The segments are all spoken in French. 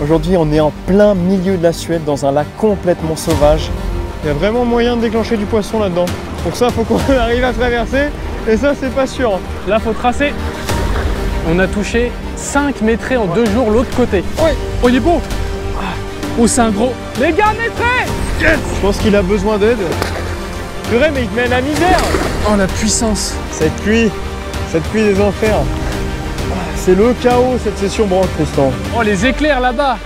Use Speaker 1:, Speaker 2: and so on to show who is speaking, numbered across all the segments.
Speaker 1: Aujourd'hui, on est en plein milieu de la Suède, dans un lac complètement sauvage. Il y a vraiment moyen de déclencher du poisson là-dedans. Pour ça, il faut qu'on arrive à traverser, et ça, c'est pas sûr.
Speaker 2: Là, faut tracer. On a touché 5 mètres en 2 jours l'autre côté.
Speaker 1: Ouais.
Speaker 2: Oh, il est beau. Oh, c'est un gros. Les gars, mètrez.
Speaker 1: Yes. Je pense qu'il a besoin d'aide. Purée, mais il te met la misère.
Speaker 2: Oh, la puissance.
Speaker 1: Cette pluie des enfers. C'est le chaos cette session branche, Tristan.
Speaker 2: Oh, les éclairs là-bas.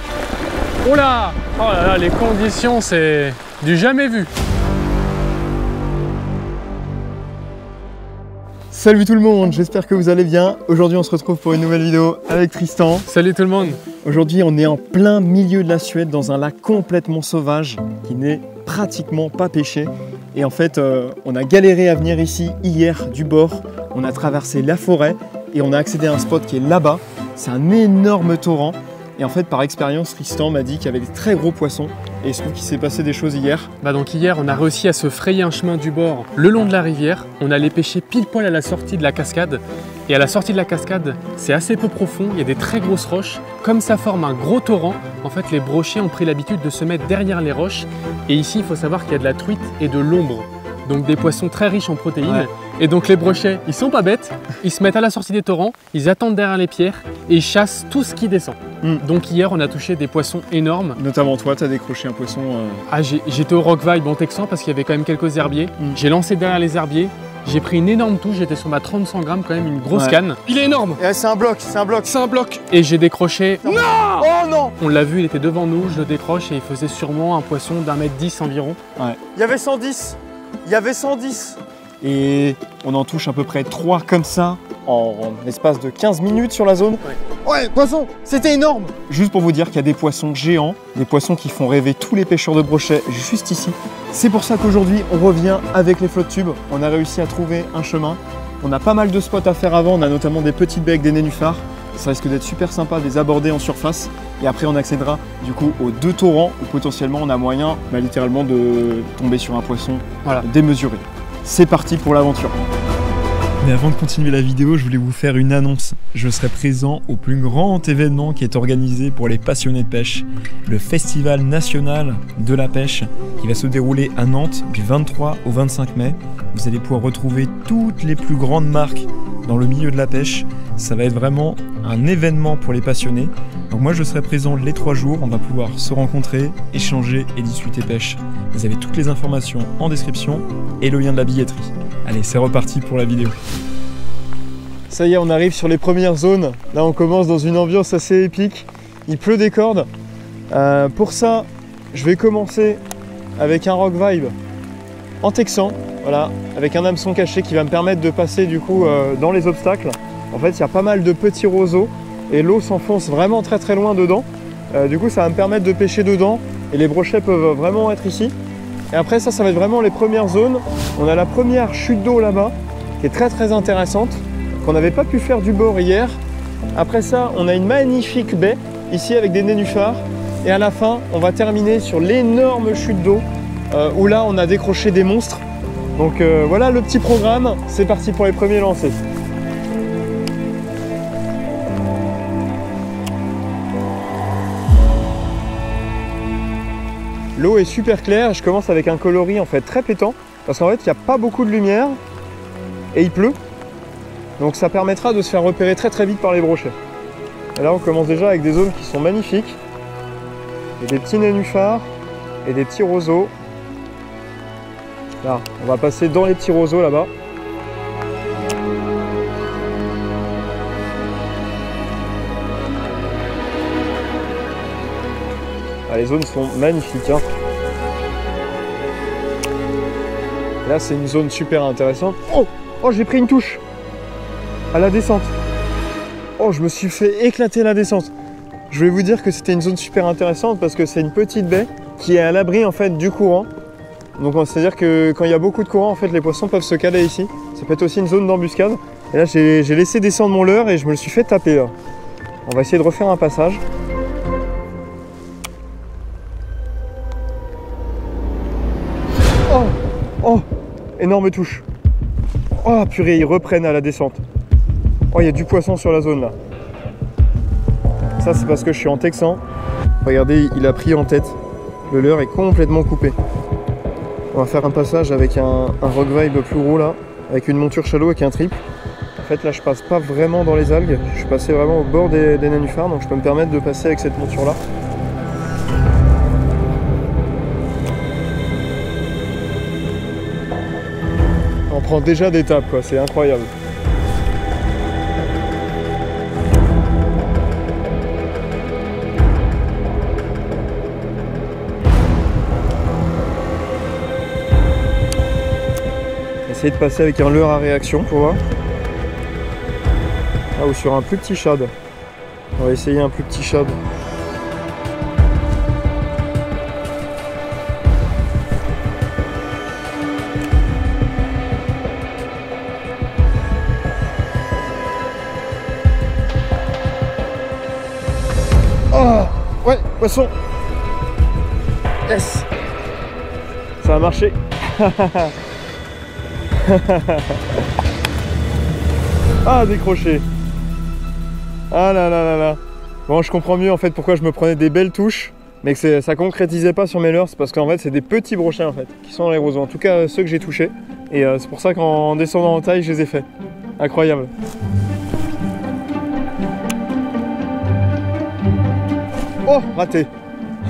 Speaker 2: Oh là. Oh là là, les conditions, c'est du jamais vu.
Speaker 1: Salut tout le monde, j'espère que vous allez bien. Aujourd'hui, on se retrouve pour une nouvelle vidéo avec Tristan.
Speaker 2: Salut tout le monde.
Speaker 1: Aujourd'hui, on est en plein milieu de la Suède, dans un lac complètement sauvage qui n'est pratiquement pas pêché. Et en fait, on a galéré à venir ici hier du bord. On a traversé la forêt et on a accédé à un spot qui est là-bas. C'est un énorme torrent. Et en fait, par expérience, Tristan m'a dit qu'il y avait des très gros poissons. Et il se trouve qu'il s'est passé des choses hier.
Speaker 2: Donc hier, on a réussi à se frayer un chemin du bord le long de la rivière. On allait pêcher pile poil à la sortie de la cascade. Et à la sortie de la cascade, c'est assez peu profond, il y a des très grosses roches. Comme ça forme un gros torrent, en fait, les brochets ont pris l'habitude de se mettre derrière les roches. Et ici, il faut savoir qu'il y a de la truite et de l'ombre. Donc des poissons très riches en protéines. Ouais. Et donc les brochets, ils sont pas bêtes, ils se mettent à la sortie des torrents, ils attendent derrière les pierres et ils chassent tout ce qui descend. Donc hier, on a touché des poissons énormes.
Speaker 1: Notamment toi, tu as décroché un poisson...
Speaker 2: Ah, j'étais au Rock Vibe en texan parce qu'il y avait quand même quelques herbiers. J'ai lancé derrière les herbiers, j'ai pris une énorme touche, j'étais sur ma 300 grammes quand même, une grosse canne. Il est énorme.
Speaker 1: C'est un bloc, c'est un bloc.
Speaker 2: C'est un bloc. Et j'ai décroché...
Speaker 1: Non. Oh non.
Speaker 2: On l'a vu, il était devant nous, je le décroche et il faisait sûrement un poisson d'1,10 m environ.
Speaker 1: Ouais. Il y avait 110. Il y avait 110. Et on en touche à peu près 3 comme ça en l'espace de 15 minutes sur la zone. Ouais, poisson, c'était énorme. Juste pour vous dire qu'il y a des poissons géants, des poissons qui font rêver tous les pêcheurs de brochets juste ici. C'est pour ça qu'aujourd'hui, on revient avec les flotte tubes. On a réussi à trouver un chemin. On a pas mal de spots à faire avant. On a notamment des petites baies avec des nénuphars. Ça risque d'être super sympa de les aborder en surface. Et après, on accédera du coup aux 2 torrents où potentiellement on a moyen littéralement de tomber sur un poisson démesuré. C'est parti pour l'aventure.
Speaker 3: Mais avant de continuer la vidéo, je voulais vous faire une annonce. Je serai présent au plus grand événement qui est organisé pour les passionnés de pêche, le Festival national de la pêche, qui va se dérouler à Nantes du 23 au 25 mai. Vous allez pouvoir retrouver toutes les plus grandes marques dans le milieu de la pêche. Ça va être vraiment un événement pour les passionnés. Donc moi je serai présent les 3 jours, on va pouvoir se rencontrer, échanger et discuter pêche. Vous avez toutes les informations en description et le lien de la billetterie. Allez, c'est reparti pour la vidéo.
Speaker 1: Ça y est, on arrive sur les premières zones. Là on commence dans une ambiance assez épique. Il pleut des cordes. Pour ça, je vais commencer avec un Rock Vibe en texan. Voilà, avec un hameçon caché qui va me permettre de passer du coup dans les obstacles. En fait, il y a pas mal de petits roseaux et l'eau s'enfonce vraiment très loin dedans. Du coup, ça va me permettre de pêcher dedans et les brochets peuvent vraiment être ici. Et après, ça va être vraiment les premières zones. On a la première chute d'eau là-bas qui est très intéressante, qu'on n'avait pas pu faire du bord hier. Après ça, on a une magnifique baie ici avec des nénuphars. Et à la fin, on va terminer sur l'énorme chute d'eau où là, on a décroché des monstres. Donc voilà le petit programme, c'est parti pour les premiers lancers. L'eau est super claire, je commence avec un coloris en fait très pétant parce qu'en fait il n'y a pas beaucoup de lumière et il pleut. Donc ça permettra de se faire repérer très vite par les brochets. Et là on commence déjà avec des zones qui sont magnifiques. Il y a des petits nénuphars et des petits roseaux. Là, on va passer dans les petits roseaux là-bas. Ah, les zones sont magnifiques. Hein. Là, c'est une zone super intéressante. Oh, j'ai pris une touche à la descente. Oh, je me suis fait éclater la descente. Je voulais vous dire que c'était une zone super intéressante parce que c'est une petite baie qui est à l'abri en fait du courant. Donc c'est-à-dire que quand il y a beaucoup de courant, en fait, les poissons peuvent se caler ici. Ça peut être aussi une zone d'embuscade. Et là, j'ai laissé descendre mon leurre et je me le suis fait taper. Là. On va essayer de refaire un passage. Oh, énorme touche. Oh purée, ils reprennent à la descente. Oh, il y a du poisson sur la zone là. Ça, c'est parce que je suis en texan. Regardez, il a pris en tête. Le leurre est complètement coupé. On va faire un passage avec un rock vibe plus gros là, avec une monture shallow avec un triple. En fait là je passe pas vraiment dans les algues, je suis passé vraiment au bord des nénuphars, donc je peux me permettre de passer avec cette monture là. On prend déjà des tapes quoi, c'est incroyable. Essayez de passer avec un leurre à réaction pour voir. Ah, ou sur un plus petit shad. On va essayer un plus petit shad. Oh ouais, poisson. Yes. Ça a marché. Ah, décroché. Ah là là là là. Bon, je comprends mieux en fait pourquoi je me prenais des belles touches, mais que ça concrétisait pas sur mes leurres. C'est parce qu'en fait c'est des petits brochets en fait qui sont dans les roseaux. En tout cas ceux que j'ai touchés. Et c'est pour ça qu'en descendant en taille je les ai faits. Incroyable. Oh, raté.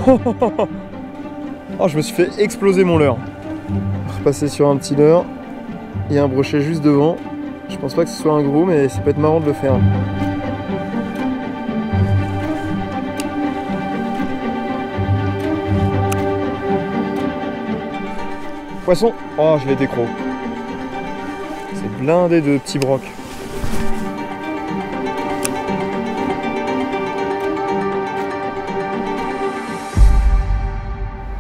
Speaker 1: Oh, je me suis fait exploser mon leurre. Repasser sur un petit leurre. Il y a un brochet juste devant. Je pense pas que ce soit un gros, mais ça peut être marrant de le faire. Poisson. Oh, je l'ai décro. C'est blindé de petits brocs.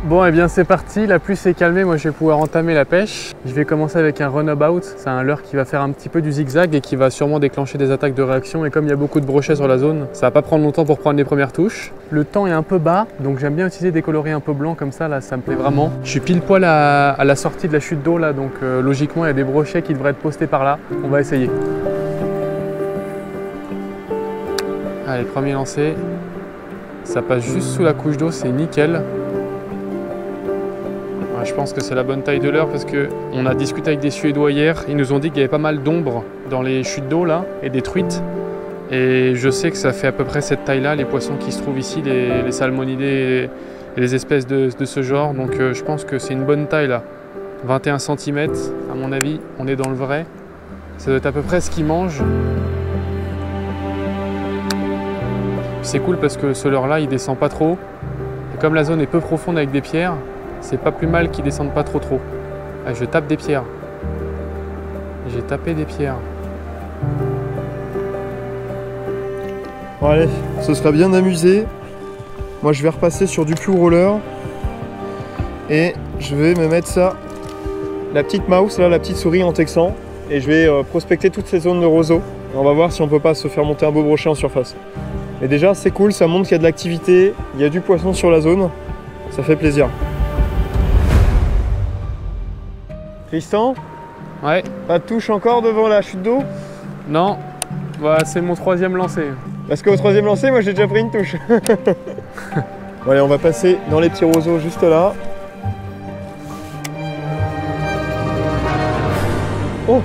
Speaker 2: Bon, et bien c'est parti, la pluie s'est calmée, moi je vais pouvoir entamer la pêche. Je vais commencer avec un runabout, c'est un leurre qui va faire un petit peu du zigzag et qui va sûrement déclencher des attaques de réaction. Et comme il y a beaucoup de brochets sur la zone, ça va pas prendre longtemps pour prendre les premières touches. Le temps est un peu bas, donc j'aime bien utiliser des coloris un peu blancs comme ça, là ça me plaît vraiment. Je suis pile poil à la sortie de la chute d'eau là, donc logiquement il y a des brochets qui devraient être postés par là. On va essayer. Allez, premier lancé. Ça passe juste sous la couche d'eau, c'est nickel. Je pense que c'est la bonne taille de leurre parce qu'on a discuté avec des Suédois hier. Ils nous ont dit qu'il y avait pas mal d'ombre dans les chutes d'eau là et des truites. Et je sais que ça fait à peu près cette taille là, les poissons qui se trouvent ici, les salmonidés et les espèces de ce genre. Donc je pense que c'est une bonne taille là. 21 cm à mon avis, on est dans le vrai. Ça doit être à peu près ce qu'ils mangent. C'est cool parce que ce leurre là il descend pas trop. Et comme la zone est peu profonde avec des pierres, c'est pas plus mal qu'ils descendent pas trop. Ah, je tape des pierres. J'ai tapé des pierres.
Speaker 1: Bon allez, ce sera bien amusé. Moi je vais repasser sur du plus gros leurre. Et je vais me mettre ça, la petite mouse là, la petite souris en texan. Et je vais prospecter toutes ces zones de roseaux. On va voir si on peut pas se faire monter un beau brochet en surface. Mais déjà c'est cool, ça montre qu'il y a de l'activité, il y a du poisson sur la zone. Ça fait plaisir. Tristan?
Speaker 2: Ouais.
Speaker 1: Pas de touche encore devant la chute d'eau?
Speaker 2: Non. Bah, c'est mon troisième lancé.
Speaker 1: Parce qu'au troisième lancé, moi j'ai déjà pris une touche. Bon, allez, on va passer dans les petits roseaux juste là. Oh!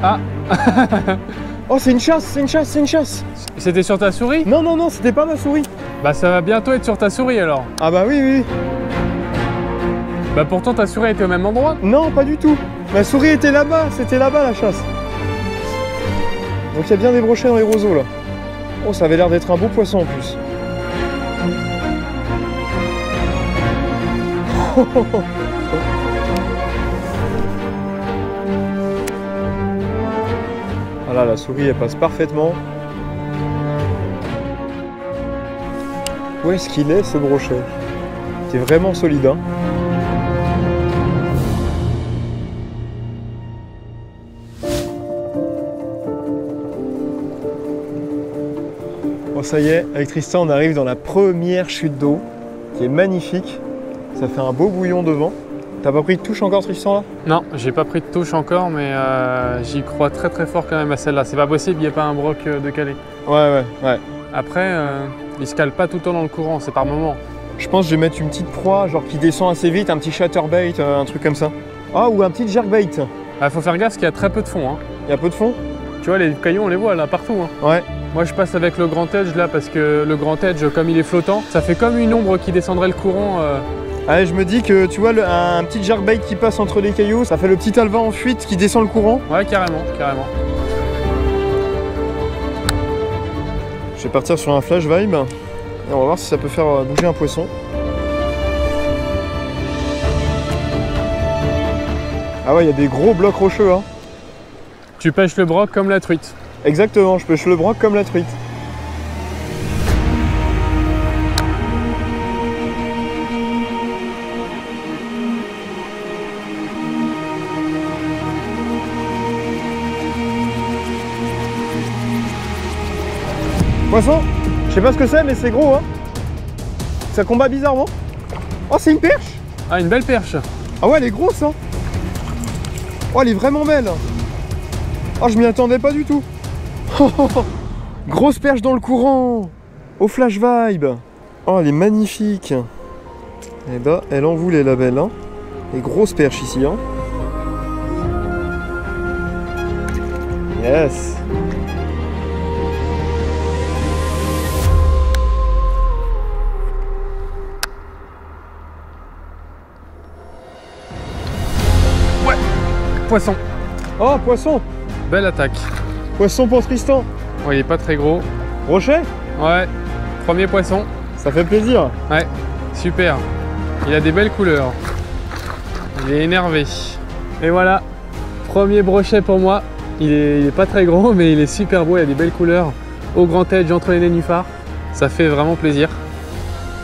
Speaker 2: Ah!
Speaker 1: Oh, c'est une chasse, c'est une chasse, c'est une chasse!
Speaker 2: C'était sur ta souris?
Speaker 1: Non, non, non, c'était pas ma souris.
Speaker 2: Bah, ça va bientôt être sur ta souris alors.
Speaker 1: Ah bah oui, oui.
Speaker 2: Bah pourtant ta souris était au même endroit.
Speaker 1: Non, pas du tout. Ma souris était là-bas, c'était là-bas la chasse. Donc il y a bien des brochets dans les roseaux là. Oh, ça avait l'air d'être un beau poisson en plus. Voilà, la souris elle passe parfaitement. Où est-ce qu'il est ce brochet? C'est vraiment solide hein. Bon ça y est, avec Tristan on arrive dans la première chute d'eau qui est magnifique. Ça fait un beau bouillon devant. T'as pas pris de touche encore Tristan là?
Speaker 2: Non, j'ai pas pris de touche encore mais j'y crois très très fort quand même à celle-là. C'est pas possible, il n'y a pas un broc de calé.
Speaker 1: Ouais.
Speaker 2: Après, il se cale pas tout le temps dans le courant, c'est par moment.
Speaker 1: Je pense que je vais mettre une petite proie, genre qui descend assez vite, un petit chatterbait, un truc comme ça. Ah, ou un petit jerkbait.
Speaker 2: Ah, faut faire gaffe parce qu'il y a très peu de fond. Hein.
Speaker 1: Il y a peu de fond?
Speaker 2: Tu vois, les cailloux, on les voit là partout. Hein.
Speaker 1: Ouais.
Speaker 2: Moi, je passe avec le grand edge là parce que le grand edge, comme il est flottant, ça fait comme une ombre qui descendrait le courant.
Speaker 1: Allez, je me dis que tu vois, un petit jerkbait qui passe entre les cailloux, ça fait le petit alevin en fuite qui descend le courant.
Speaker 2: Ouais, carrément, carrément.
Speaker 1: Je vais partir sur un flash vibe et on va voir si ça peut faire bouger un poisson. Ah ouais, il y a des gros blocs rocheux. Hein.
Speaker 2: Tu pêches le broc comme la truite.
Speaker 1: Exactement, je pêche le broc comme la truite. Poisson, je sais pas ce que c'est, mais c'est gros, hein. Ça combat bizarrement. Oh, c'est une perche.
Speaker 2: Ah, une belle perche.
Speaker 1: Ah ouais, elle est grosse, hein. Oh, elle est vraiment belle. Oh, je m'y attendais pas du tout. Grosse perche dans le courant. Au flash vibe. Oh, elle est magnifique. Et bah, elle en voulait la belle, hein. Les grosses perches ici, hein. Yes.
Speaker 2: Poisson.
Speaker 1: Oh, poisson.
Speaker 2: Belle attaque.
Speaker 1: Poisson pour Tristan.
Speaker 2: Bon, il est pas très gros.
Speaker 1: Brochet.
Speaker 2: Ouais. Premier poisson.
Speaker 1: Ça fait plaisir.
Speaker 2: Ouais. Super. Il a des belles couleurs. Il est énervé. Et voilà. Premier brochet pour moi. Il est pas très gros, mais il est super beau. Il a des belles couleurs. Au grand edge entre les nénuphars. Ça fait vraiment plaisir.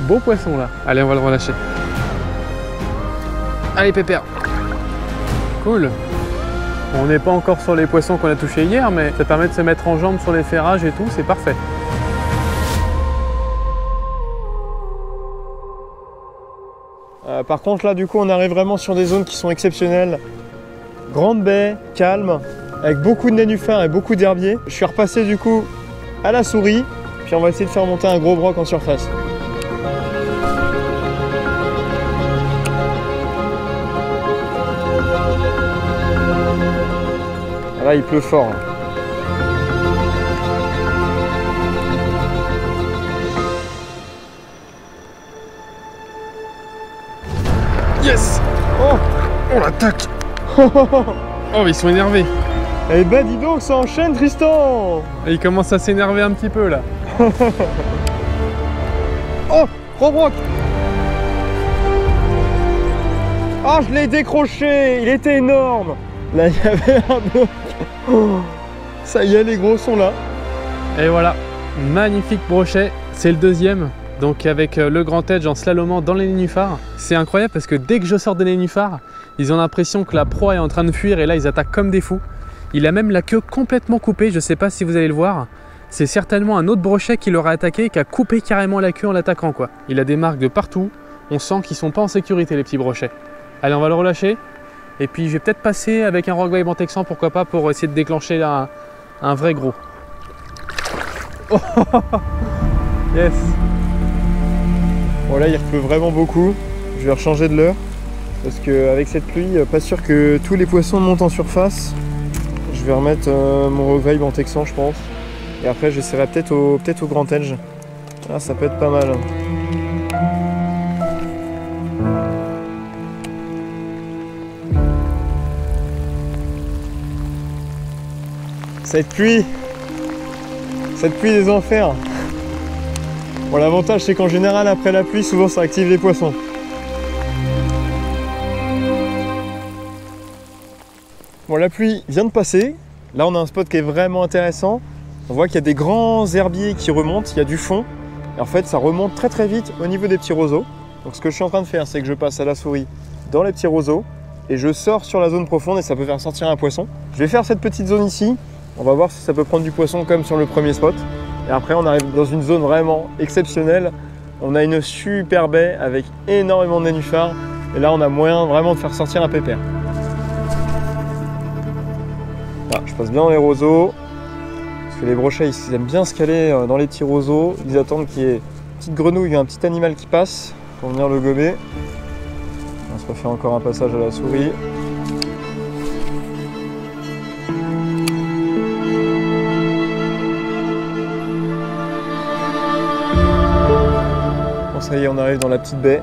Speaker 2: Beau poisson là. Allez, on va le relâcher. Allez, pépère. Cool. On n'est pas encore sur les poissons qu'on a touchés hier, mais ça permet de se mettre en jambe sur les ferrages et tout, c'est parfait.
Speaker 1: Par contre là du coup on arrive vraiment sur des zones qui sont exceptionnelles. Grande baie, calme, avec beaucoup de nénuphars et beaucoup d'herbiers. Je suis repassé du coup à la souris, puis on va essayer de faire monter un gros broc en surface. Là il pleut fort.
Speaker 2: Yes.
Speaker 1: Oh,
Speaker 2: on l'attaque. Oh, ils sont énervés.
Speaker 1: Eh ben dis donc, ça enchaîne Tristan.
Speaker 2: Et ils commencent à s'énerver un petit peu là.
Speaker 1: Oh, gros broc. Ah, je l'ai décroché, il était énorme. Là, il y avait un bloc. Oh, ça y est, les gros sont là.
Speaker 2: Et voilà, magnifique brochet. C'est le deuxième. Donc avec le grand edge en slalomant dans les nénuphars. C'est incroyable parce que dès que je sors des nénuphars, ils ont l'impression que la proie est en train de fuir et là ils attaquent comme des fous. Il a même la queue complètement coupée, je ne sais pas si vous allez le voir. C'est certainement un autre brochet qui l'aura attaqué et qui a coupé carrément la queue en l'attaquant quoi. Il a des marques de partout, on sent qu'ils sont pas en sécurité les petits brochets. Allez, on va le relâcher. Et puis je vais peut-être passer avec un rock vibe en texan, pourquoi pas, pour essayer de déclencher un vrai gros. Oh, yes.
Speaker 1: Bon là il pleut vraiment beaucoup, je vais rechanger de l'heure parce qu'avec cette pluie, pas sûr que tous les poissons montent en surface. Je vais remettre mon rock vibe en texan je pense. Et après j'essaierai peut-être au grand edge. Ah, ça peut être pas mal. Cette pluie des enfers. Bon, l'avantage c'est qu'en général après la pluie souvent ça active les poissons. Bon, la pluie vient de passer. Là on a un spot qui est vraiment intéressant. On voit qu'il y a des grands herbiers qui remontent, il y a du fond. Et en fait ça remonte très très vite au niveau des petits roseaux. Donc ce que je suis en train de faire, c'est que je passe à la souris dans les petits roseaux et je sors sur la zone profonde et ça peut faire sortir un poisson. Je vais faire cette petite zone ici. On va voir si ça peut prendre du poisson comme sur le premier spot. Et après on arrive dans une zone vraiment exceptionnelle. On a une super baie avec énormément de nénuphars. Et là on a moyen vraiment de faire sortir un pépère. Là, je passe bien dans les roseaux. Parce que les brochets ils aiment bien se caler dans les petits roseaux. Ils attendent qu'il y ait une petite grenouille, un petit animal qui passe. pour venir le gober. On se refait encore un passage à la souris. Bon, ça y est, on arrive dans la petite baie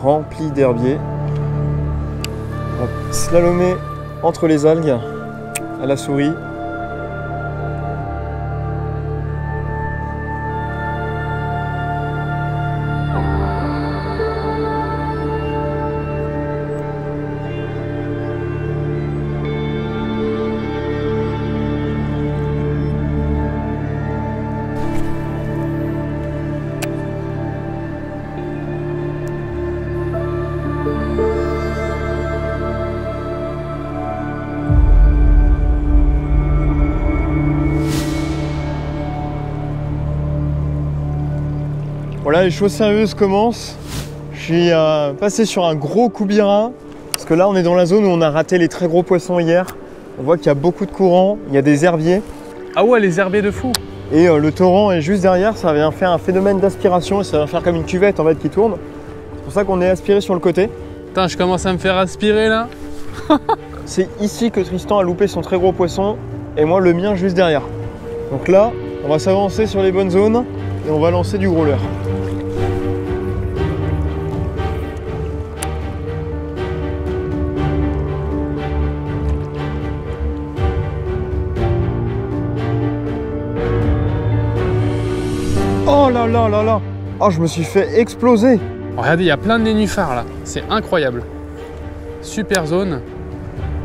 Speaker 1: remplie d'herbiers. On va slalomer entre les algues à la souris. Voilà, les choses sérieuses commencent. Je suis passé sur un gros coubira, parce que là on est dans la zone où on a raté les très gros poissons hier. On voit qu'il y a beaucoup de courants, il y a des herbiers.
Speaker 2: Ah ouais, les herbiers de fou.
Speaker 1: Et le torrent est juste derrière, ça vient faire un phénomène d'aspiration et ça va faire comme une cuvette en fait qui tourne. C'est pour ça qu'on est aspiré sur le côté.
Speaker 2: Putain, je commence à me faire aspirer là.
Speaker 1: C'est ici que Tristan a loupé son très gros poisson et moi le mien juste derrière. Donc là, on va s'avancer sur les bonnes zones et on va lancer du gros leurre. Oh là là là là! Oh, je me suis fait exploser!
Speaker 2: Regardez, il y a plein de nénuphars là, c'est incroyable. Super zone.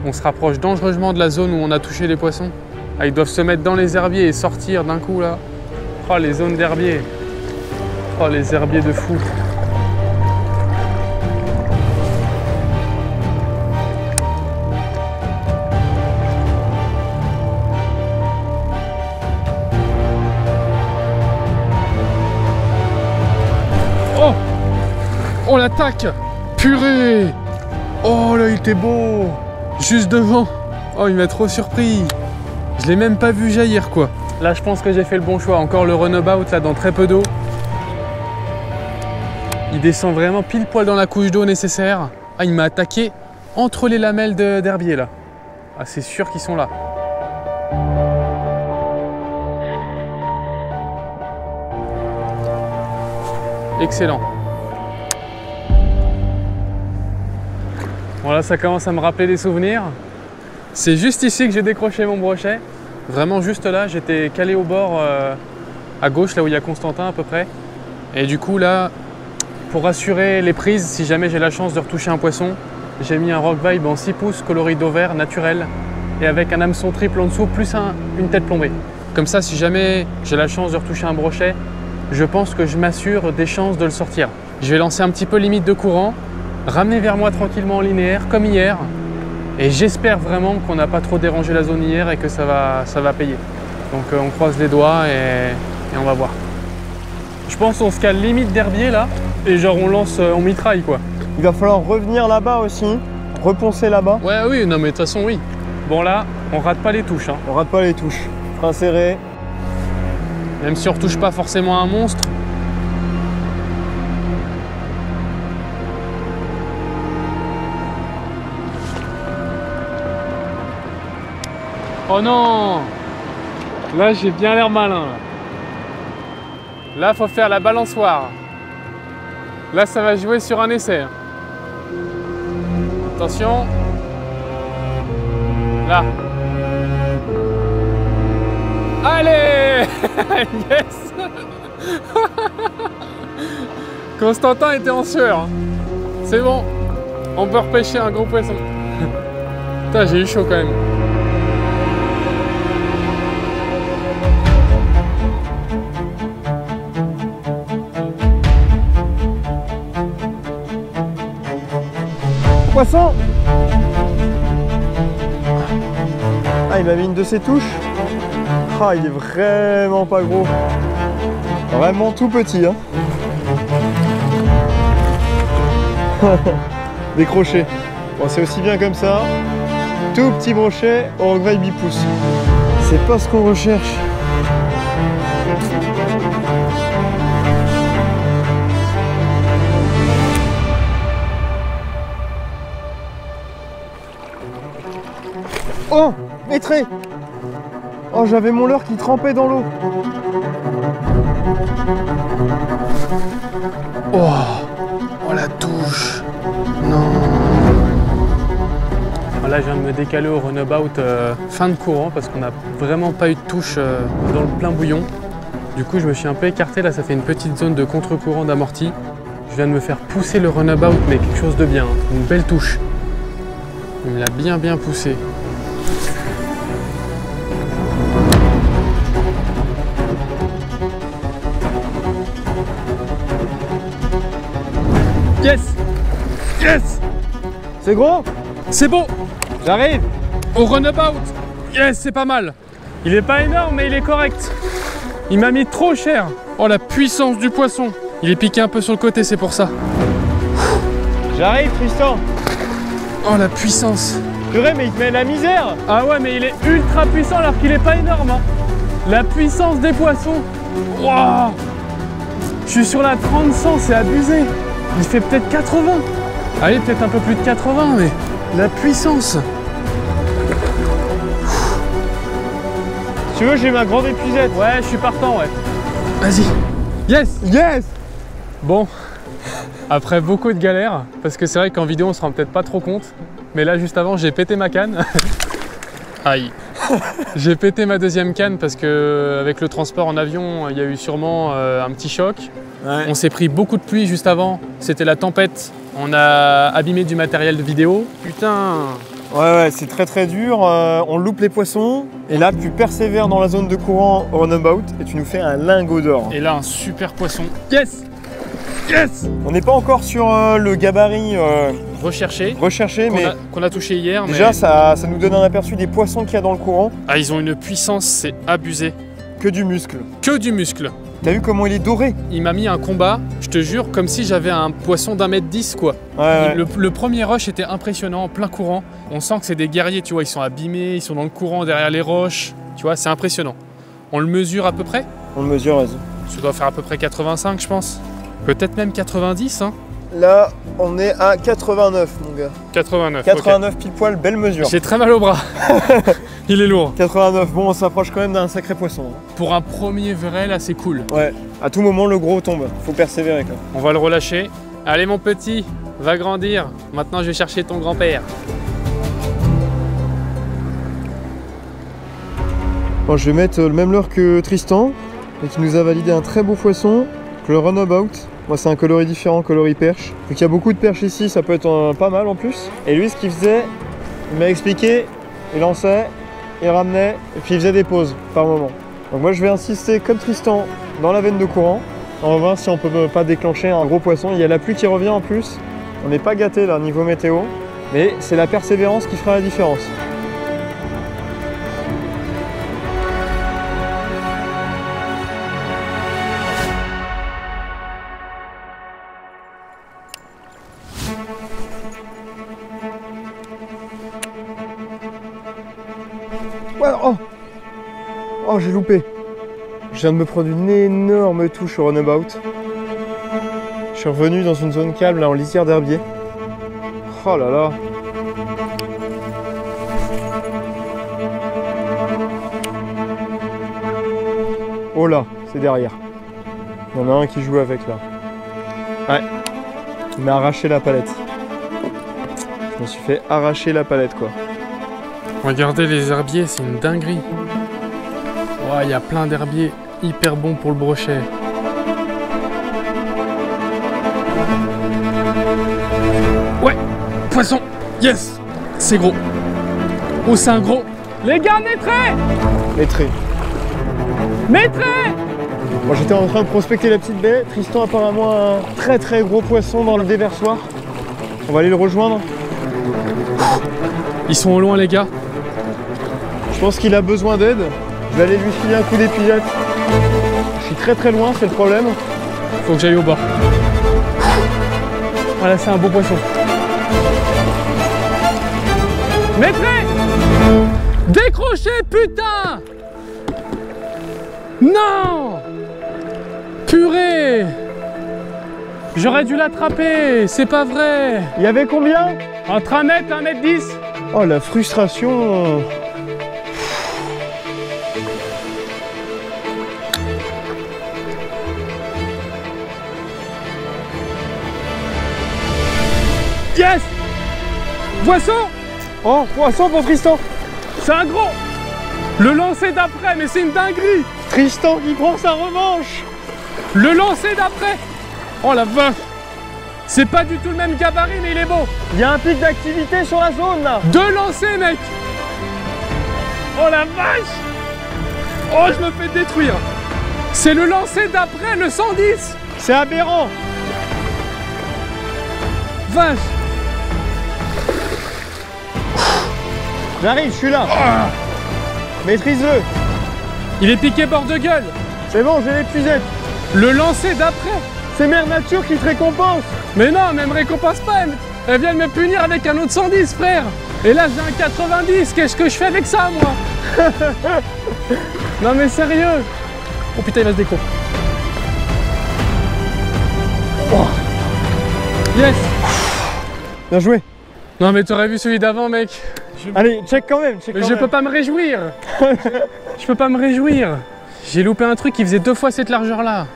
Speaker 2: On se rapproche dangereusement de la zone où on a touché les poissons. Ah, ils doivent se mettre dans les herbiers et sortir d'un coup là. Oh, les zones d'herbiers. Oh, les herbiers de fou. Oh, l'attaque! Purée! Oh là, il était beau! Juste devant! Oh, il m'a trop surpris! Je l'ai même pas vu jaillir quoi. Là, je pense que j'ai fait le bon choix. Encore le runabout là dans très peu d'eau. Il descend vraiment pile poil dans la couche d'eau nécessaire. Ah, il m'a attaqué entre les lamelles d'herbier là. Ah, c'est sûr qu'ils sont là. Excellent. Bon là, ça commence à me rappeler des souvenirs. C'est juste ici que j'ai décroché mon brochet. Vraiment juste là, j'étais calé au bord à gauche, là où il y a Constantin à peu près. Et du coup là, pour assurer les prises, si jamais j'ai la chance de retoucher un poisson, j'ai mis un Rock Vibe en 6 pouces coloris d'eau vert naturel et avec un hameçon triple en dessous plus une tête plombée. Comme ça, si jamais j'ai la chance de retoucher un brochet, je pense que je m'assure des chances de le sortir. Je vais lancer un petit peu limite de courant, ramener vers moi tranquillement en linéaire comme hier. Et j'espère vraiment qu'on n'a pas trop dérangé la zone hier et que ça va payer. Donc on croise les doigts et on va voir. Je pense qu'on se cale limite d'herbier là et genre on lance, on mitraille quoi.
Speaker 1: Il va falloir revenir là-bas aussi, reponcer là-bas.
Speaker 2: Ouais, oui, non mais de toute façon oui. Bon là, on rate pas les touches. Hein.
Speaker 1: On rate pas les touches. Frein serré.
Speaker 2: Même si on retouche pas forcément un monstre. Oh non! Là, j'ai bien l'air malin. Là, faut faire la balançoire. Là, ça va jouer sur un essai. Attention. Là. Allez! Yes! Constantin était en sueur. C'est bon. On peut repêcher un gros poisson. Putain, j'ai eu chaud quand même.
Speaker 1: Poisson! Ah, il m'a mis une de ses touches. Ah, il est vraiment pas gros. Vraiment tout petit, hein. Décroché. Bon, c'est aussi bien comme ça. Tout petit brochet au Rock Vibe bipousse. C'est pas ce qu'on recherche. Oh, maîtré. Oh, j'avais mon leurre qui trempait dans l'eau.
Speaker 2: Oh la touche. Non. Là, je viens de me décaler au runabout fin de courant parce qu'on n'a vraiment pas eu de touche dans le plein bouillon. Du coup, je me suis un peu écarté. Là, ça fait une petite zone de contre-courant d'amorti. Je viens de me faire pousser le runabout, mais quelque chose de bien. Une belle touche. Il me l'a bien poussé. Yes! Yes!
Speaker 1: C'est gros?
Speaker 2: C'est bon!
Speaker 1: J'arrive!
Speaker 2: Au runabout! Yes, c'est pas mal! Il est pas énorme, mais il est correct. Il m'a mis trop cher. Oh, la puissance du poisson! Il est piqué un peu sur le côté, c'est pour ça.
Speaker 1: J'arrive, Tristan!
Speaker 2: Oh, la puissance!
Speaker 1: Purée, mais il te met la misère!
Speaker 2: Ah ouais, mais il est ultra puissant alors qu'il est pas énorme. Hein. La puissance des poissons! Waouh! Je suis sur la 30-100, c'est abusé! Il fait peut-être 80! Allez, peut-être un peu plus de 80, mais la puissance!
Speaker 1: Si tu veux, j'ai ma grande épuisette.
Speaker 2: Ouais, je suis partant, ouais. Vas-y! Yes!
Speaker 1: Yes!
Speaker 2: Bon, après beaucoup de galères, parce que c'est vrai qu'en vidéo on se rend peut-être pas trop compte, mais là juste avant j'ai pété ma canne. Aïe. J'ai pété ma deuxième canne parce que avec le transport en avion, il y a eu sûrement un petit choc.
Speaker 1: Ouais.
Speaker 2: On s'est pris beaucoup de pluie juste avant, c'était la tempête. On a abîmé du matériel de vidéo. Putain!
Speaker 1: Ouais, c'est très dur. On loupe les poissons. Et là, tu persévères dans la zone de courant au runabout et tu nous fais un lingot d'or.
Speaker 2: Et là, un super poisson. Yes! Yes!
Speaker 1: On n'est pas encore sur le gabarit
Speaker 2: Recherché,
Speaker 1: mais
Speaker 2: qu'on a touché hier.
Speaker 1: déjà
Speaker 2: mais...
Speaker 1: ça nous donne un aperçu des poissons qu'il y a dans le courant.
Speaker 2: Ah, ils ont une puissance, c'est abusé.
Speaker 1: Que du muscle.
Speaker 2: Que du muscle.
Speaker 1: T'as vu comment il est doré?
Speaker 2: Il m'a mis un combat, je te jure, comme si j'avais un poisson d'1,10 m quoi.
Speaker 1: Ouais.
Speaker 2: Le premier rush était impressionnant, en plein courant. On sent que c'est des guerriers, tu vois, ils sont abîmés, ils sont dans le courant derrière les roches. Tu vois, c'est impressionnant. On le mesure à peu près?
Speaker 1: On le mesure, vas-y.
Speaker 2: Ça doit faire à peu près 85, je pense. Peut-être même 90, hein.
Speaker 1: Là, on est à 89, mon gars.
Speaker 2: 89,
Speaker 1: 89
Speaker 2: okay.
Speaker 1: pile poil, belle mesure.
Speaker 2: J'ai très mal au bras. Il est lourd.
Speaker 1: 89, bon, on s'approche quand même d'un sacré poisson.
Speaker 2: Pour un premier vrai, là, c'est cool.
Speaker 1: Ouais, à tout moment, le gros tombe. Faut persévérer, quoi.
Speaker 2: On va le relâcher. Allez, mon petit, va grandir. Maintenant, je vais chercher ton grand-père.
Speaker 1: Bon, je vais mettre le même leurre que Tristan, et qui nous a validé un très beau poisson, le runabout. Moi, c'est un coloris différent, coloris perche. Donc, il y a beaucoup de perches ici, ça peut être pas mal en plus. Et lui, ce qu'il faisait, il m'a expliqué, il lançait, il ramenait, et puis il faisait des pauses par moment. Donc, moi, je vais insister comme Tristan dans la veine de courant. On va voir si on peut pas déclencher un gros poisson. Il y a la pluie qui revient en plus. On n'est pas gâté là, niveau météo. Mais c'est la persévérance qui fera la différence. Ouais, oh, j'ai loupé. Je viens de me prendre une énorme touche au runabout. Je suis revenu dans une zone calme là en lisière d'herbier. Oh là là. Oh là, c'est derrière. Il y en a un qui joue avec là. Ouais. Il m'a arraché la palette. Je me suis fait arracher la palette quoi.
Speaker 2: Regardez les herbiers, c'est une dinguerie. Il y a plein d'herbiers hyper bons pour le brochet. Ouais, poisson, yes, c'est gros. Oh, c'est un gros. Les gars, maîtrez!
Speaker 1: Maîtré.
Speaker 2: Maîtrez!
Speaker 1: Bon, j'étais en train de prospecter la petite baie. Tristan apparemment a un très gros poisson dans le déversoir. On va aller le rejoindre.
Speaker 2: Ils sont au loin les gars.
Speaker 1: Je pense qu'il a besoin d'aide. Je vais aller lui filer un coup d'épuisette. Je suis très loin, c'est le problème.
Speaker 2: Faut que j'aille au bord. Voilà, c'est un beau poisson. Maîtrez! Décrochez, putain! Non! Purée! J'aurais dû l'attraper, c'est pas vrai!
Speaker 1: Il y avait combien?
Speaker 2: Entre 1 m et 1,10 m.
Speaker 1: Oh la frustration.
Speaker 2: Yes! Poisson!
Speaker 1: Oh, poisson pour Tristan.
Speaker 2: C'est un gros! Le lancer d'après, mais c'est une dinguerie!
Speaker 1: Tristan qui prend sa revanche.
Speaker 2: Le lancer d'après! Oh la vache! C'est pas du tout le même gabarit, mais il est beau!
Speaker 1: Il y a un pic d'activité sur la zone là.
Speaker 2: 2 lancers, mec! Oh la vache! Oh, je me fais détruire! C'est le lancer d'après, le 110!
Speaker 1: C'est aberrant.
Speaker 2: Vache!
Speaker 1: J'arrive, je suis là. Maîtrise-le.
Speaker 2: Il est piqué bord de gueule!
Speaker 1: C'est bon, j'ai l'épuisette.
Speaker 2: Le lancer d'après!
Speaker 1: C'est Mère Nature qui te récompense.
Speaker 2: Mais non, mais elle me récompense pas! Elle vient de me punir avec un autre 110, frère! Et là, j'ai un 90, qu'est-ce que je fais avec ça, moi? Non mais sérieux! Oh putain, il va se déco. Oh. Yes!
Speaker 1: Bien joué.
Speaker 2: Non mais t'aurais vu celui d'avant, mec!
Speaker 1: Allez, check quand même.
Speaker 2: Mais je peux pas me réjouir! Je peux pas me réjouir! J'ai loupé un truc qui faisait 2 fois cette largeur-là!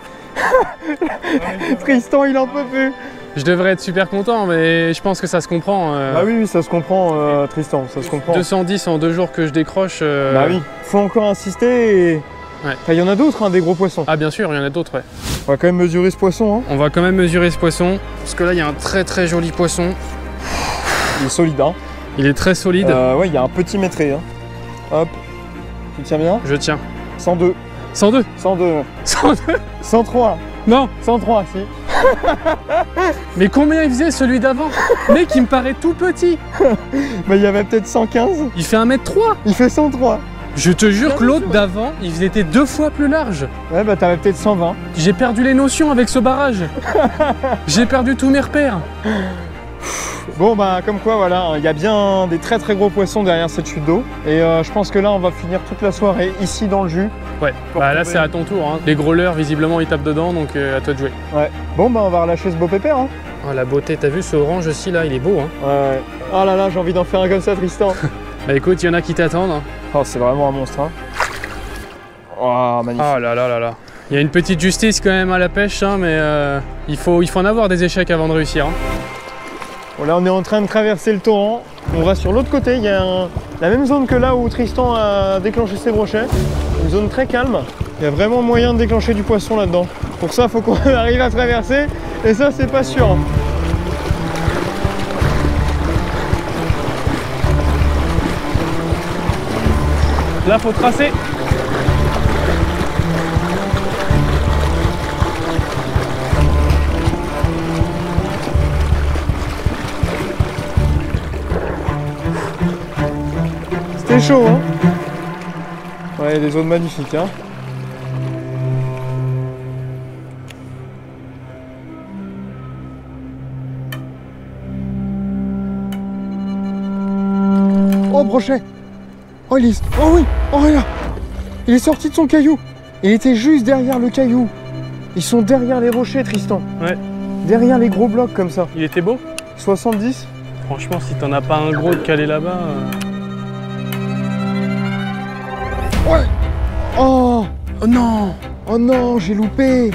Speaker 1: Tristan, il en peut plus.
Speaker 2: Je devrais être super content, mais je pense que ça se comprend.
Speaker 1: Bah oui, ça se comprend, Tristan, ça se comprend.
Speaker 2: 210 en 2 jours que je décroche.
Speaker 1: Bah oui, faut encore insister et...
Speaker 2: Ouais.
Speaker 1: Il y en a d'autres, hein, des gros poissons.
Speaker 2: Ah bien sûr, il y en a d'autres, ouais.
Speaker 1: On va quand même mesurer ce poisson. Hein.
Speaker 2: On va quand même mesurer ce poisson, parce que là, il y a un très joli poisson.
Speaker 1: Il est solide, hein.
Speaker 2: Il est très solide.
Speaker 1: Ouais, il y a un petit métré. Hein. Hop, tu tiens bien?
Speaker 2: Je tiens.
Speaker 1: 102.
Speaker 2: 102.
Speaker 1: 102.
Speaker 2: 102.
Speaker 1: 103.
Speaker 2: Non.
Speaker 1: 103, si.
Speaker 2: Mais combien il faisait celui d'avant? Mec, il me paraît tout petit.
Speaker 1: Bah il y avait peut-être 115.
Speaker 2: Il fait 1m3.
Speaker 1: Il fait 103.
Speaker 2: Je te jure que l'autre d'avant, il était 2 fois plus large.
Speaker 1: Ouais, bah t'avais peut-être 120.
Speaker 2: J'ai perdu les notions avec ce barrage. J'ai perdu tous mes repères.
Speaker 1: Bon bah comme quoi voilà, il y a bien des très gros poissons derrière cette chute d'eau. Et je pense que là on va finir toute la soirée ici dans le jus.
Speaker 2: Ouais, bah là c'est à ton tour. Hein. Les growlers visiblement ils tapent dedans, donc à toi de jouer.
Speaker 1: Ouais. Bon bah on va relâcher ce beau pépère. Hein.
Speaker 2: Oh la beauté, t'as vu ce orange aussi là, il est beau hein.
Speaker 1: Ouais. Oh là là, j'ai envie d'en faire un comme ça, Tristan.
Speaker 2: Bah écoute, il y en a qui t'attendent.
Speaker 1: Oh c'est vraiment un monstre hein. Oh magnifique.
Speaker 2: Oh là là là là. Il y a une petite justice quand même à la pêche, hein, mais il faut en avoir des échecs avant de réussir. Hein.
Speaker 1: Bon, là on est en train de traverser le torrent, on va sur l'autre côté, il y a la même zone que là où Tristan a déclenché ses brochets, une zone très calme, il y a vraiment moyen de déclencher du poisson là-dedans. Pour ça il faut qu'on arrive à traverser et ça c'est pas sûr.
Speaker 2: Là faut tracer.
Speaker 1: C'était chaud hein. Ouais, il y a des zones magnifiques hein. Oh brochet. Oh il est... Oh oui. Oh regarde. Il est sorti de son caillou. Il était juste derrière le caillou. Ils sont derrière les rochers, Tristan.
Speaker 2: Ouais.
Speaker 1: Derrière les gros blocs comme ça.
Speaker 2: Il était beau.
Speaker 1: 70.
Speaker 2: Franchement, si t'en as pas un gros de calé là-bas...
Speaker 1: Ouais. Oh.
Speaker 2: Oh non.
Speaker 1: Oh non, j'ai loupé.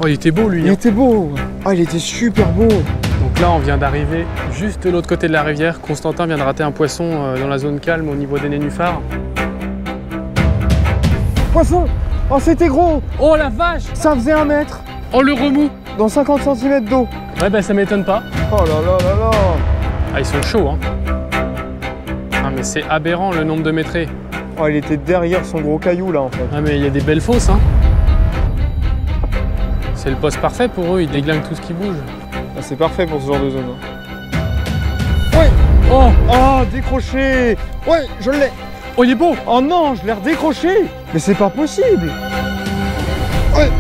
Speaker 2: Oh, il était beau lui.
Speaker 1: Il était beau. Ah, il était super beau.
Speaker 2: Donc là, on vient d'arriver juste de l'autre côté de la rivière. Constantin vient de rater un poisson dans la zone calme au niveau des nénuphars.
Speaker 1: Poisson. Oh, c'était gros.
Speaker 2: Oh la vache.
Speaker 1: Ça faisait 1 mètre.
Speaker 2: Oh le remous.
Speaker 1: Dans 50 cm d'eau.
Speaker 2: Ouais, bah ça m'étonne pas.
Speaker 1: Oh là là là là.
Speaker 2: Ah, ils sont chauds, hein. Ah, mais c'est aberrant le nombre de métrés.
Speaker 1: Oh, il était derrière son gros caillou là en fait.
Speaker 2: Ah, mais il y a des belles fosses, hein. C'est le poste parfait pour eux, ils déglinguent tout ce qui bouge.
Speaker 1: Ah, c'est parfait pour ce genre de zone. Ouais.
Speaker 2: Oh.
Speaker 1: Oh, décroché. Ouais, je l'ai.
Speaker 2: Oh, il est beau.
Speaker 1: Oh non, je l'ai redécroché. Mais c'est pas possible. Ouais.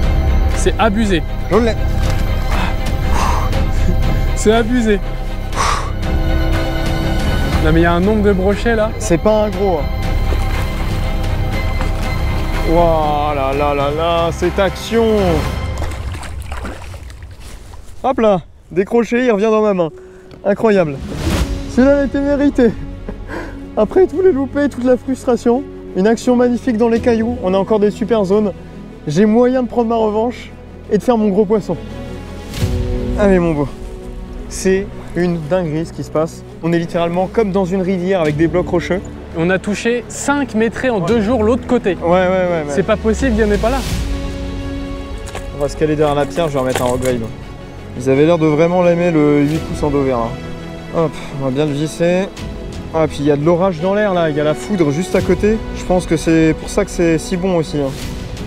Speaker 2: C'est abusé.
Speaker 1: Je l'ai.
Speaker 2: C'est abusé. Non mais il y a un nombre de brochets là.
Speaker 1: C'est pas un gros. Waouh là là là là, cette action. Hop là, décroché, il revient dans ma main. Incroyable. Celui-là a été mérité. Après tous les loupés, toute la frustration, une action magnifique dans les cailloux, on a encore des super zones. J'ai moyen de prendre ma revanche et de faire mon gros poisson. Allez mon beau, c'est une dinguerie ce qui se passe. On est littéralement comme dans une rivière avec des blocs rocheux.
Speaker 2: On a touché 5 mètres en 2 jours l'autre côté.
Speaker 1: Ouais.
Speaker 2: C'est pas possible, il n'y en est pas là.
Speaker 1: On va se caler derrière la pierre, je vais remettre un rock vibe. Ils avaient l'air de vraiment l'aimer le 8 pouces en d'Auvergne. Hop, on va bien le visser. Ah, puis il y a de l'orage dans l'air là, il y a la foudre juste à côté. Je pense que c'est pour ça que c'est si bon aussi.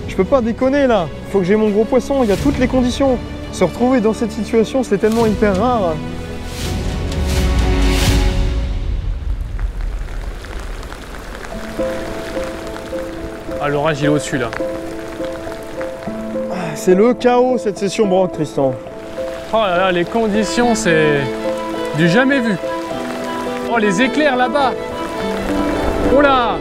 Speaker 1: Je peux pas déconner là, faut que j'ai mon gros poisson, il y a toutes les conditions. Se retrouver dans cette situation, c'est tellement hyper rare.
Speaker 2: Ah, l'orage il est au-dessus là.
Speaker 1: C'est le chaos cette session broc, Tristan.
Speaker 2: Oh là là, les conditions, c'est du jamais vu. Oh, les éclairs là-bas. Oh là.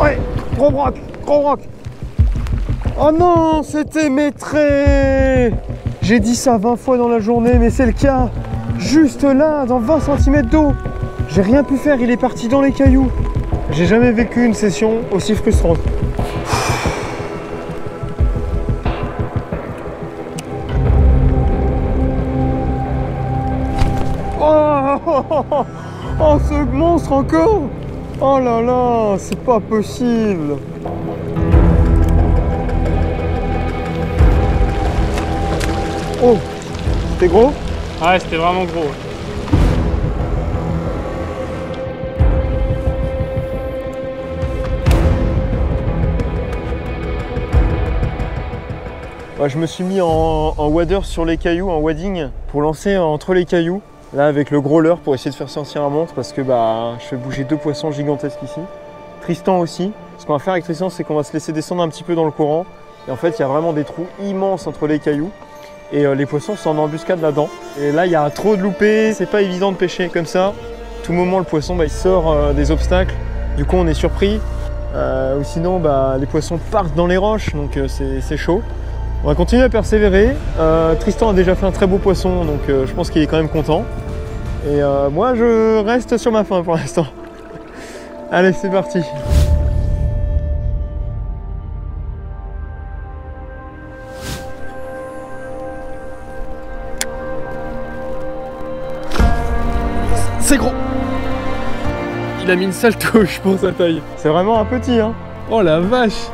Speaker 1: Ouais, gros broc, gros broc. Oh non, c'était maîtré. J'ai dit ça 20 fois dans la journée, mais c'est le cas. Juste là, dans 20 cm d'eau. J'ai rien pu faire, il est parti dans les cailloux. J'ai jamais vécu une session aussi frustrante. Oh, ce monstre encore. Oh là là, c'est pas possible. Oh, c'était gros?
Speaker 2: Ouais, c'était vraiment gros.
Speaker 1: Ouais, je me suis mis en wader sur les cailloux, en wading, pour lancer entre les cailloux. Là, avec le gros leurre pour essayer de faire sortir un monstre parce que je fais bouger 2 poissons gigantesques ici. Tristan aussi. Ce qu'on va faire avec Tristan, c'est qu'on va se laisser descendre un petit peu dans le courant. Et en fait, il y a vraiment des trous immenses entre les cailloux. Et les poissons sont en embuscade là-dedans. Et là, il y a trop de loupés, c'est pas évident de pêcher comme ça. Tout moment, le poisson, il sort des obstacles. Du coup, on est surpris. Ou sinon, les poissons partent dans les roches, donc c'est chaud. On va continuer à persévérer. Tristan a déjà fait un très beau poisson, donc je pense qu'il est quand même content. Et moi, je reste sur ma faim pour l'instant. Allez, c'est parti.
Speaker 2: C'est gros. Il a mis une sale touche pour sa taille.
Speaker 1: C'est vraiment un petit, hein.
Speaker 2: Oh la vache.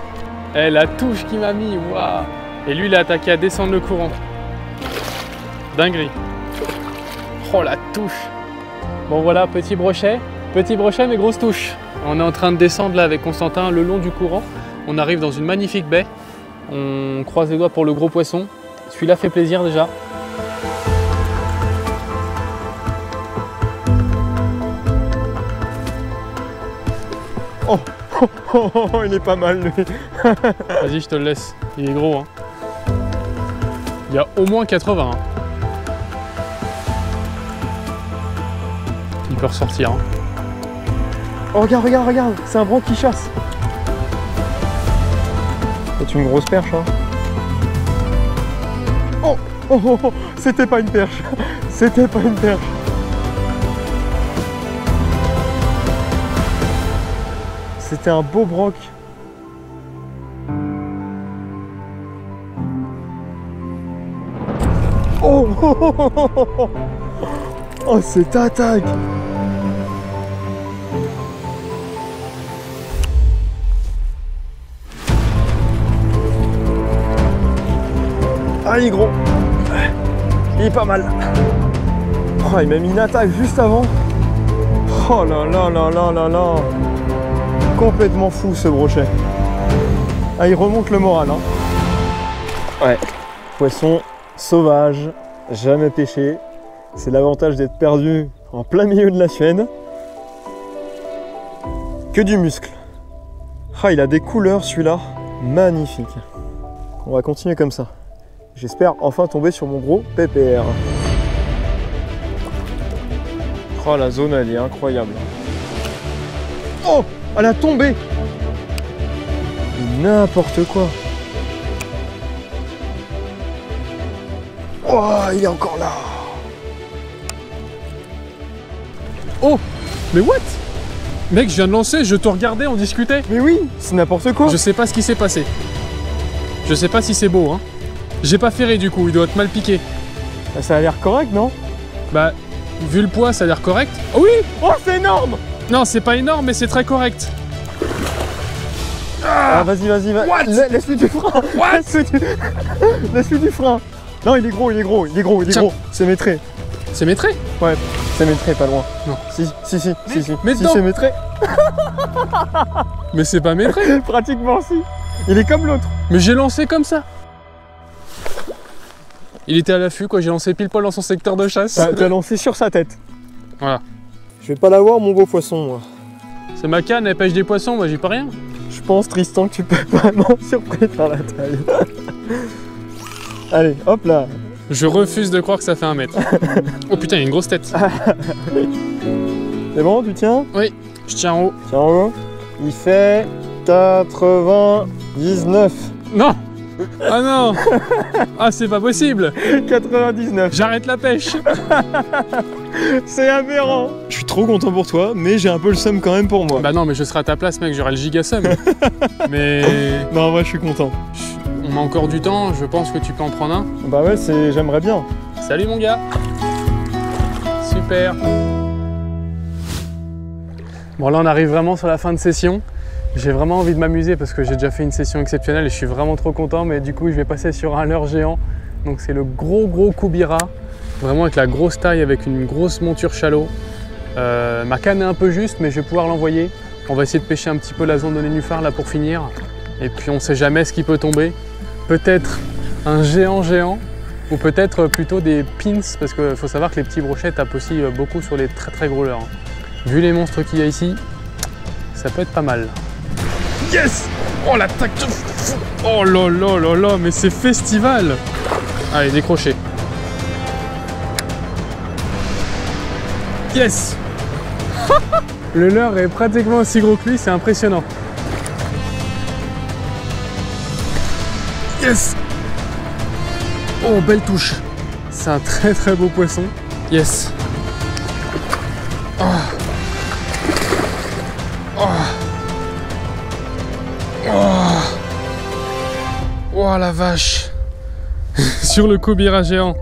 Speaker 2: Eh, la touche qu'il m'a mis, waouh. Et lui, il a attaqué à descendre le courant. Dinguerie. Oh la touche. Bon voilà, petit brochet mais grosse touche. On est en train de descendre là avec Constantin le long du courant. On arrive dans une magnifique baie. On croise les doigts pour le gros poisson. Celui-là fait plaisir déjà.
Speaker 1: Oh, il est pas mal lui.
Speaker 2: Vas-y, je te le laisse. Il est gros, hein. Il y a au moins 80. Hein. Il peut ressortir. Hein.
Speaker 1: Oh, regarde, c'est un broc qui chasse. C'est une grosse perche, hein. Oh, c'était pas une perche. C'était pas une perche. C'était un beau broc. Oh, cette attaque. Ah, il est gros. Il est pas mal. Oh, il m'a mis une attaque juste avant. Oh là là là là là là. Complètement fou ce brochet. Ah, il remonte le moral, hein. Ouais, poisson sauvage, jamais pêché. C'est l'avantage d'être perdu en plein milieu de la Suède. Que du muscle. Ah, il a des couleurs celui-là, magnifique. On va continuer comme ça. J'espère enfin tomber sur mon gros pépère. Oh, la zone elle est incroyable. Oh, elle a tombé. N'importe quoi. Oh, il est encore là.
Speaker 2: Oh, mais what? Mec, je viens de lancer, je te regardais, on discutait.
Speaker 1: Mais oui, c'est n'importe quoi.
Speaker 2: Je sais pas ce qui s'est passé. Je sais pas si c'est beau, hein. J'ai pas ferré du coup, il doit être mal piqué.
Speaker 1: Ça a l'air correct, non?
Speaker 2: Bah, vu le poids, ça a l'air correct. Oh oui!
Speaker 1: Oh, c'est énorme!
Speaker 2: Non, c'est pas énorme, mais c'est très correct.
Speaker 1: Ah, vas-y, vas-y,
Speaker 2: What?
Speaker 1: Laisse-lui du frein.
Speaker 2: What?
Speaker 1: Laisse-lui du frein. Non, il est gros, il est gros, il est gros, il est
Speaker 2: Tiens.
Speaker 1: gros. C'est maîtré.
Speaker 2: C'est maîtré?
Speaker 1: Ouais, c'est maîtré, pas loin.
Speaker 2: Non.
Speaker 1: Si, si,
Speaker 2: mais
Speaker 1: si,
Speaker 2: dedans.
Speaker 1: c'est maîtré.
Speaker 2: Mais c'est pas maîtré.
Speaker 1: Pratiquement si. Il est comme l'autre.
Speaker 2: Mais j'ai lancé comme ça. Il était à l'affût, quoi. J'ai lancé pile poil dans son secteur de chasse.
Speaker 1: T'as lancé sur sa tête.
Speaker 2: Voilà.
Speaker 1: Je vais pas l'avoir, mon beau poisson, moi.
Speaker 2: C'est ma canne, elle pêche des poissons, moi j'y peux rien.
Speaker 1: Je pense, Tristan, que tu peux vraiment surpris par la taille. Allez, hop là.
Speaker 2: Je refuse de croire que ça fait 1 mètre. Oh putain, il y a une grosse tête.
Speaker 1: C'est bon, tu tiens?
Speaker 2: Oui, je tiens en haut.
Speaker 1: Tiens en haut. Il fait 99.
Speaker 2: Non! Ah non! Ah, c'est pas possible!
Speaker 1: 99.
Speaker 2: J'arrête la pêche!
Speaker 1: C'est aberrant. Je suis trop content pour toi, mais j'ai un peu le seum quand même pour moi.
Speaker 2: Bah non, mais je serai à ta place, mec, j'aurai le giga seum. Mais
Speaker 1: Non, en vrai, je suis content.
Speaker 2: on a encore du temps, je pense que tu peux en prendre un.
Speaker 1: Bah ouais, j'aimerais bien.
Speaker 2: Salut mon gars! Super! Bon, là, on arrive vraiment sur la fin de session. J'ai vraiment envie de m'amuser parce que j'ai déjà fait une session exceptionnelle et je suis vraiment trop content. Mais du coup, je vais passer sur un leurre géant. Donc, c'est le gros Koubira. Vraiment avec la grosse taille, avec une grosse monture shallow. Ma canne est un peu juste, mais je vais pouvoir l'envoyer. On va essayer de pêcher un petit peu la zone de nénuphar là pour finir. Et puis, on ne sait jamais ce qui peut tomber. Peut-être un géant. Ou peut-être plutôt des pins. Parce qu'il faut savoir que les petits brochets tapent aussi beaucoup sur les très gros leurres. Vu les monstres qu'il y a ici, ça peut être pas mal. Yes! Oh l'attaque de fou! Oh là là là là, mais c'est festival! Allez, décroché. Yes! Le leurre est pratiquement aussi gros que lui, c'est impressionnant. Yes! Oh, belle touche! C'est un très beau poisson. Yes! Oh. Oh. Oh, oh la vache. Sur le Koubira géant.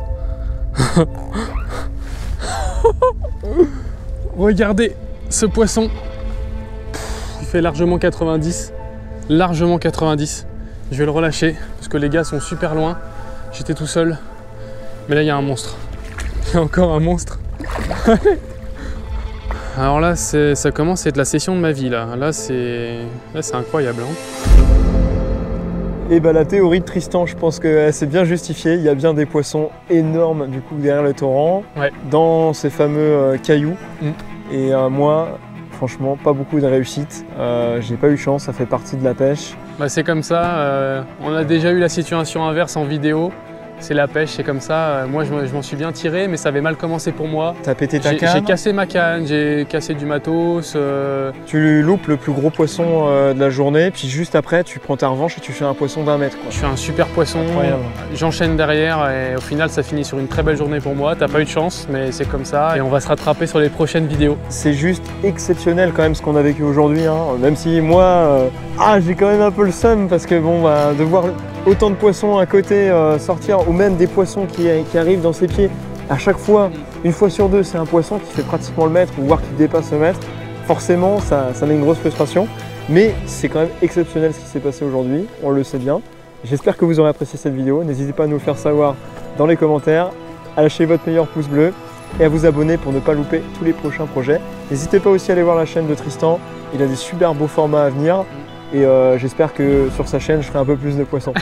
Speaker 2: Regardez ce poisson. Il fait largement 90. Largement 90. Je vais le relâcher parce que les gars sont super loin. J'étais tout seul. Mais là il y a un monstre. Il y a encore un monstre. Alors là, ça commence à être la session de ma vie. Là c'est incroyable. Hein.
Speaker 1: Et bah la théorie de Tristan, je pense que c'est bien justifié. Il y a bien des poissons énormes du coup derrière le torrent,
Speaker 2: ouais,
Speaker 1: dans ces fameux cailloux.
Speaker 2: Mm.
Speaker 1: Et moi, franchement, pas beaucoup de réussite. J'ai pas eu chance, ça fait partie de la pêche.
Speaker 2: Bah, c'est comme ça. On a déjà eu la situation inverse en vidéo. C'est la pêche, c'est comme ça. Moi, je m'en suis bien tiré, mais ça avait mal commencé pour moi.
Speaker 1: T'as pété ta canne.
Speaker 2: J'ai cassé ma canne, j'ai cassé du matos.
Speaker 1: Tu loupes le plus gros poisson de la journée, puis juste après, tu prends ta revanche et tu fais un poisson d'1 mètre.
Speaker 2: Je fais un super poisson. J'enchaîne derrière et au final, ça finit sur une très belle journée pour moi. T'as pas eu de chance, mais c'est comme ça. Et on va se rattraper sur les prochaines vidéos.
Speaker 1: C'est juste exceptionnel quand même ce qu'on a vécu aujourd'hui. Hein. Même si moi, j'ai quand même un peu le seum parce que bon, de voir autant de poissons à côté sortir, ou même des poissons qui arrivent dans ses pieds, à chaque fois, une fois sur deux, c'est un poisson qui fait pratiquement le mètre, ou voire qui dépasse le mètre. Forcément, ça met une grosse frustration, mais c'est quand même exceptionnel ce qui s'est passé aujourd'hui, on le sait bien. J'espère que vous aurez apprécié cette vidéo, n'hésitez pas à nous le faire savoir dans les commentaires, à lâcher votre meilleur pouce bleu et à vous abonner pour ne pas louper tous les prochains projets. N'hésitez pas aussi à aller voir la chaîne de Tristan, il a des super beaux formats à venir. Et j'espère que sur sa chaîne, je ferai un peu plus de poissons.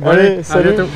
Speaker 2: Allez, salut! À bientôt.